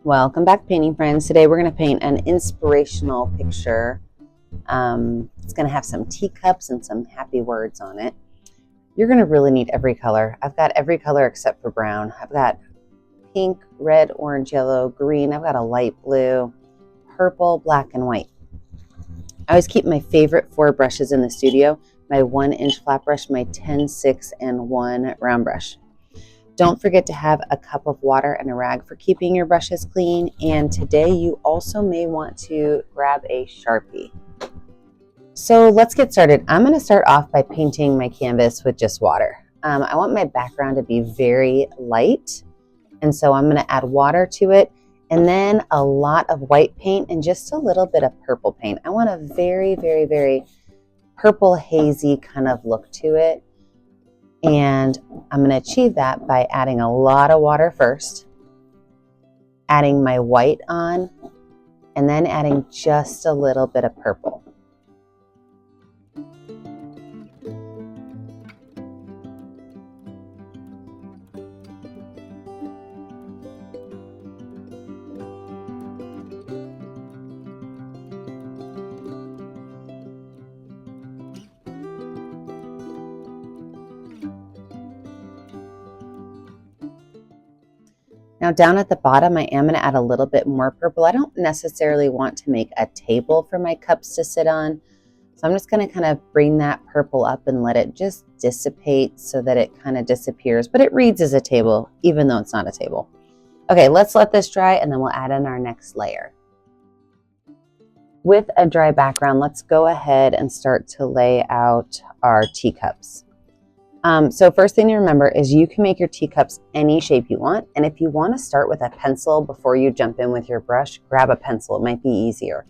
Welcome back, painting friends. Today we're going to paint an inspirational picture. It's going to have some teacups and some happy words on it. You're going to really need every color. I've got every color except for brown. I've got pink, red, orange, yellow, green. I've got a light blue, purple, black, and white. I always keep my favorite 4 brushes in the studio, my 1-inch flat brush, my 10, 6, and 1 round brush. Don't forget to have a cup of water and a rag for keeping your brushes clean. And today you also may want to grab a Sharpie. So let's get started. I'm going to start off by painting my canvas with just water. I want my background to be very light. And so I'm going to add water to it and then a lot of white paint and just a little bit of purple paint. I want a very, very, very purple hazy kind of look to it. And I'm going to achieve that by adding a lot of water first, adding my white on, and then adding just a little bit of purple. Now down at the bottom, I am going to add a little bit more purple. I don't necessarily want to make a table for my cups to sit on. So I'm just going to kind of bring that purple up and let it just dissipate so that it kind of disappears. But it reads as a table, even though it's not a table. Okay, let's let this dry and then we'll add in our next layer. With a dry background, let's go ahead and start to lay out our teacups. So first thing to remember is you can make your teacups any shape you want. And if you want to start with a pencil before you jump in with your brush, grab a pencil. It might be easier.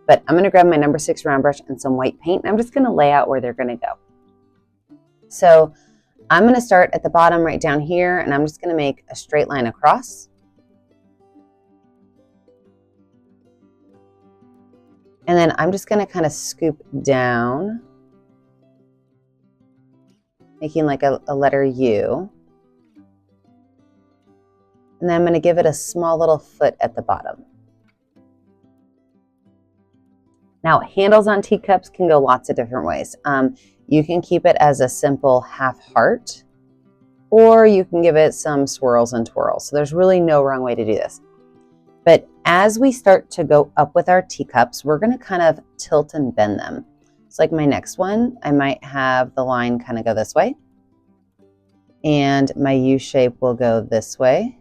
But I'm going to grab my number 6 round brush and some white paint. And I'm just going to lay out where they're going to go. So I'm going to start at the bottom right down here. And I'm just going to make a straight line across. And then I'm just going to kind of scoop down, making like a letter U. And then I'm going to give it a small little foot at the bottom. Now, handles on teacups can go lots of different ways. You can keep it as a simple half heart, or you can give it some swirls and twirls. So there's really no wrong way to do this. But as we start to go up with our teacups, we're going to kind of tilt and bend them. So like my next one, I might have the line kind of go this way. And my U shape will go this way.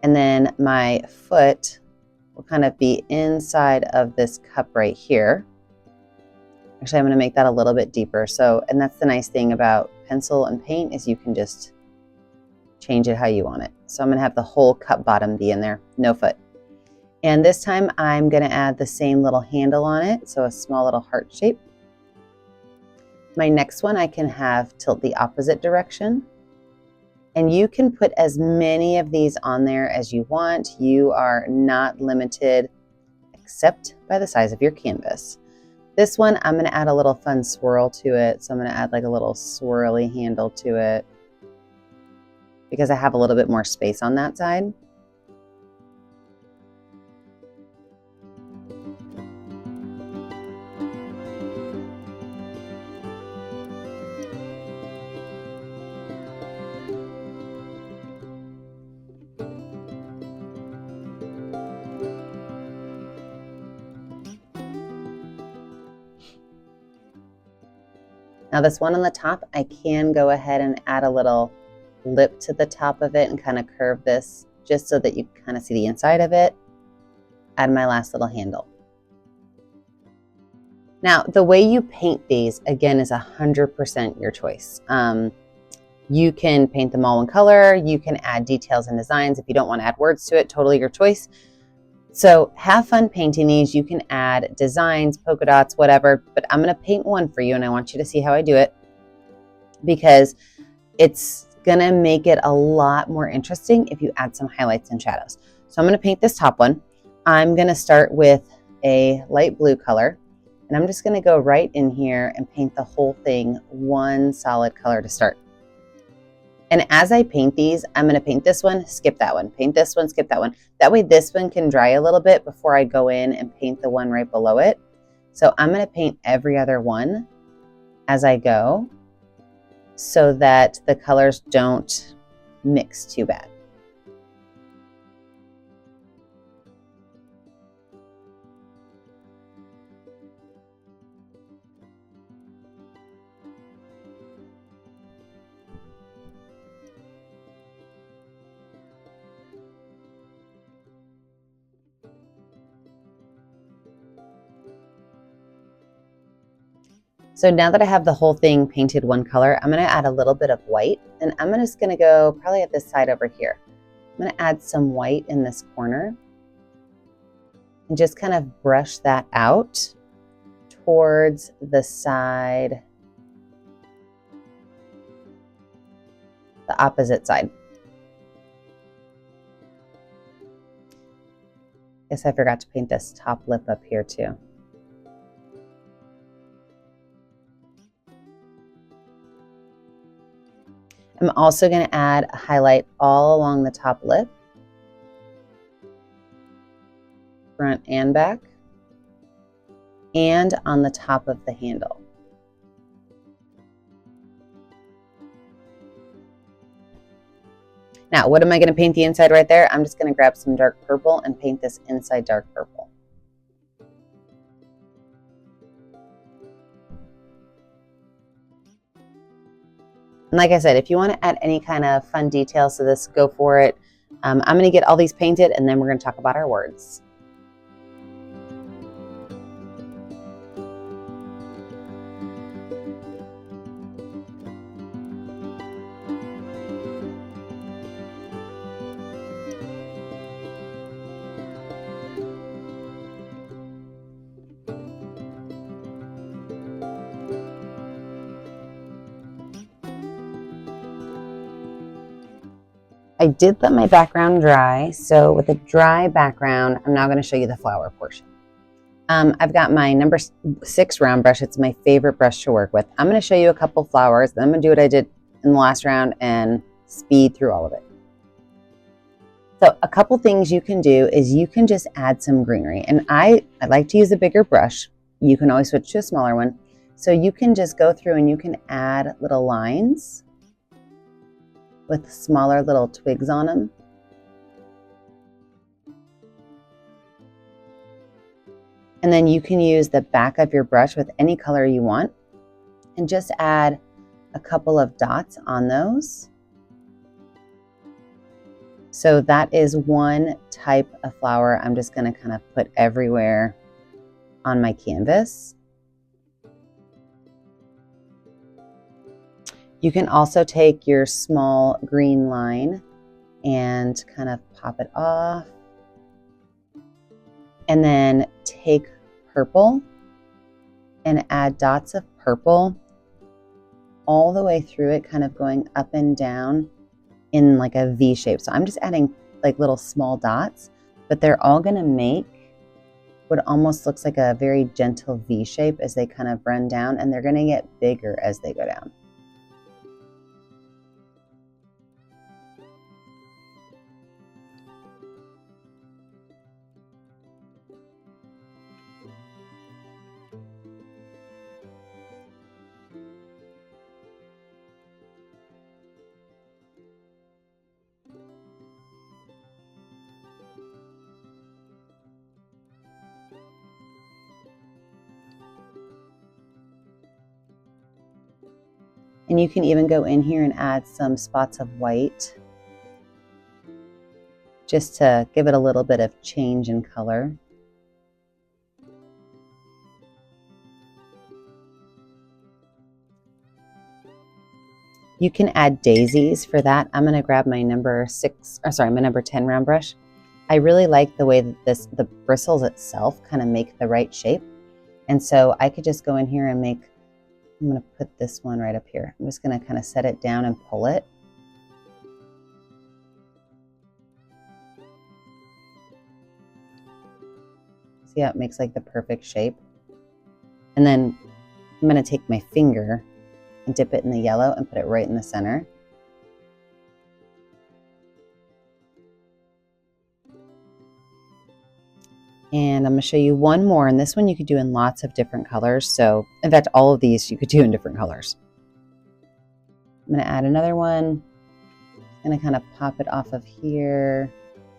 And then my foot will kind of be inside of this cup right here. Actually, I'm going to make that a little bit deeper. So, and that's the nice thing about pencil and paint is you can just change it how you want it. So I'm going to have the whole cup bottom be in there, no foot. And this time I'm going to add the same little handle on it, so a small little heart shape. My next one I can have tilt the opposite direction. And you can put as many of these on there as you want. You are not limited except by the size of your canvas. This one I'm going to add a little fun swirl to it. So I'm going to add like a little swirly handle to it because I have a little bit more space on that side. Now this one on the top, I can go ahead and add a little lip to the top of it and kind of curve this just so that you kind of see the inside of it. Add my last little handle. Now the way you paint these, again, is 100% your choice. You can paint them all one color. You can add details and designs. If you don't want to add words to it, totally your choice. So have fun painting these. You can add designs, polka dots, whatever, but I'm going to paint one for you and I want you to see how I do it because it's going to make it a lot more interesting if you add some highlights and shadows. So I'm going to paint this top one. I'm going to start with a light blue color And I'm just going to go right in here and paint the whole thing one solid color to start. And as I paint these, I'm going to paint this one, skip that one, paint this one, skip that one. That way this one can dry a little bit before I go in and paint the one right below it. So I'm going to paint every other one as I go so that the colors don't mix too bad. So now that I have the whole thing painted one color, I'm going to add a little bit of white, and I'm just going to go probably at this side over here. I'm going to add some white in this corner and just kind of brush that out towards the side, the opposite side. Guess I forgot to paint this top lip up here too. I'm also going to add a highlight all along the top lip, front and back, and on the top of the handle. Now, what am I going to paint the inside right there? I'm just going to grab some dark purple and paint this inside dark purple. And like I said, if you want to add any kind of fun details to this, go for it. I'm going to get all these painted and then we're going to talk about our words. I did let my background dry, so with a dry background, I'm now going to show you the flower portion. I've got my number 6 round brush. It's my favorite brush to work with. I'm going to show you a couple flowers, then I'm going to do what I did in the last round and speed through all of it. So a couple things you can do is you can just add some greenery. And I like to use a bigger brush. You can always switch to a smaller one. So you can just go through and you can add little lines with smaller little twigs on them. And then you can use the back of your brush with any color you want and just add a couple of dots on those. So that is one type of flower I'm just going to kind of put everywhere on my canvas. You can also take your small green line and kind of pop it off. And then take purple and add dots of purple all the way through it, kind of going up and down in like a V shape. So I'm just adding like little small dots, but they're all going to make what almost looks like a very gentle V shape as they kind of run down, and they're going to get bigger as they go down. And you can even go in here and add some spots of white just to give it a little bit of change in color. You can add daisies for that. I'm going to grab my number 10 round brush. I really like the way that the bristles itself kind of make the right shape. And so I could just go in here and I'm going to put this one right up here. I'm just going to kind of set it down and pull it. See how it makes like the perfect shape? And then I'm going to take my finger and dip it in the yellow and put it right in the center. And I'm going to show you one more, and this one you could do in lots of different colors. So in fact, all of these you could do in different colors. I'm going to add another one. I'm going to kind of pop it off of here.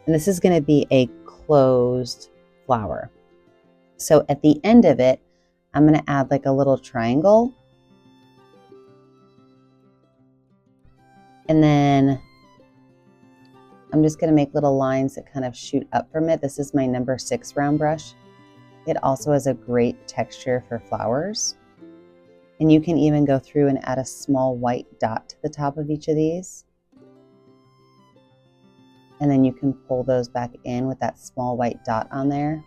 And this is going to be a closed flower. So at the end of it, I'm going to add like a little triangle. And then I'm just going to make little lines that kind of shoot up from it. This is my number 6 round brush. It also has a great texture for flowers. And you can even go through and add a small white dot to the top of each of these. And then you can pull those back in with that small white dot on there.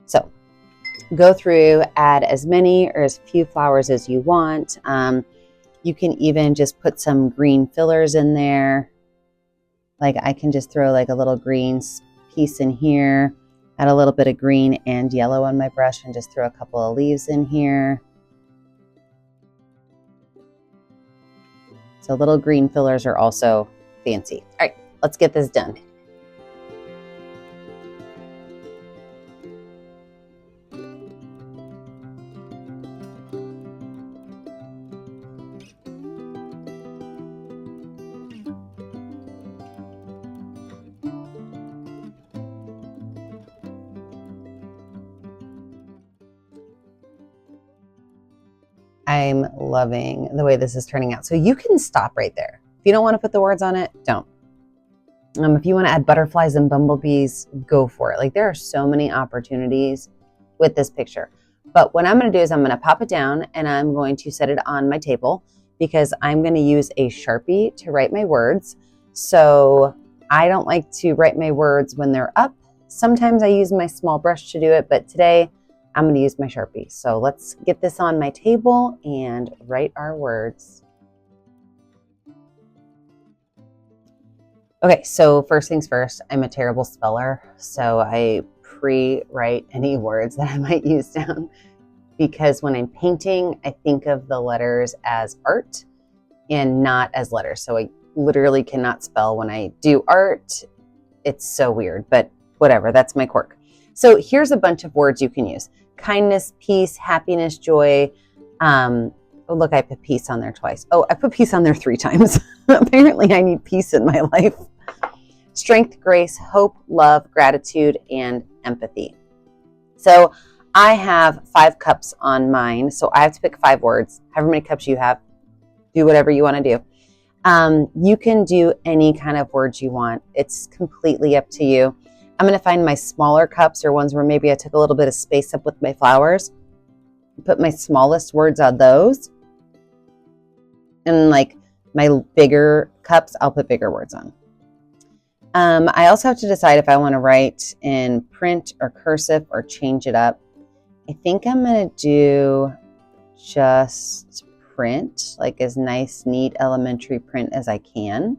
So go through, add as many or as few flowers as you want. You can even just put some green fillers in there. Like I can just throw like a little green piece in here, add a little bit of green and yellow on my brush and just throw a couple of leaves in here. So little green fillers are also fancy. All right, let's get this done. I'm loving the way this is turning out. So you can stop right there. If you don't want to put the words on it, don't. If you want to add butterflies and bumblebees, go for it. Like there are so many opportunities with this picture. But what I'm going to do is I'm going to pop it down and I'm going to set it on my table because I'm going to use a Sharpie to write my words. So I don't like to write my words when they're up. Sometimes I use my small brush to do it, but today I'm going to use my Sharpie. So let's get this on my table and write our words. Okay, so first things first, I'm a terrible speller. So I pre-write any words that I might use down because when I'm painting, I think of the letters as art and not as letters. So I literally cannot spell when I do art. It's so weird, but whatever, that's my quirk. So here's a bunch of words you can use. Kindness, peace, happiness, joy. Oh, look, I put peace on there twice. Oh, I put peace on there 3 times. Apparently I need peace in my life. Strength, grace, hope, love, gratitude, and empathy. So I have 5 cups on mine. So I have to pick 5 words. However many cups you have, do whatever you want to do. You can do any kind of words you want. It's completely up to you. I'm going to find my smaller cups or ones where maybe I took a little bit of space up with my flowers. Put my smallest words on those. And like my bigger cups, I'll put bigger words on. I also have to decide if I want to write in print or cursive or change it up. I think I'm going to do just print, like as nice, neat, elementary print as I can.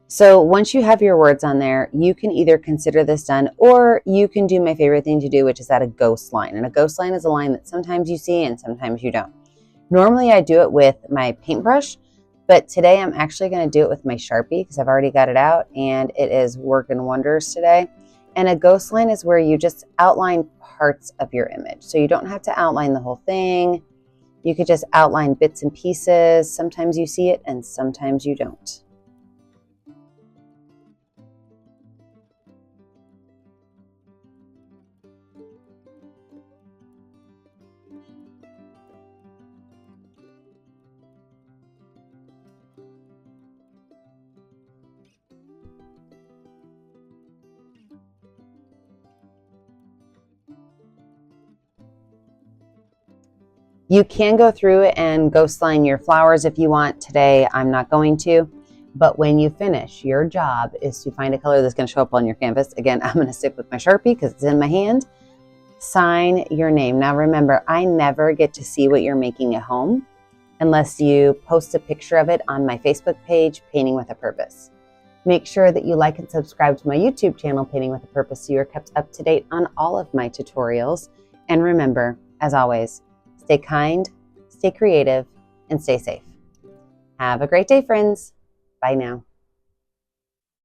So once you have your words on there, you can either consider this done or you can do my favorite thing to do, which is add a ghost line. And a ghost line is a line that sometimes you see and sometimes you don't. Normally I do it with my paintbrush, but today I'm actually going to do it with my Sharpie because I've already got it out and it is working wonders today. And a ghost line is where you just outline parts of your image. So you don't have to outline the whole thing. You could just outline bits and pieces. Sometimes you see it and sometimes you don't. You can go through and ghost line your flowers if you want. Today, I'm not going to. But when you finish, your job is to find a color that's going to show up on your canvas. Again, I'm going to stick with my Sharpie because it's in my hand. Sign your name. Now remember, I never get to see what you're making at home unless you post a picture of it on my Facebook page, Painting with a Purpose. Make sure that you like and subscribe to my YouTube channel, Painting with a Purpose, so you're kept up to date on all of my tutorials. And remember, as always, stay kind, stay creative, and stay safe. Have a great day, friends. Bye now.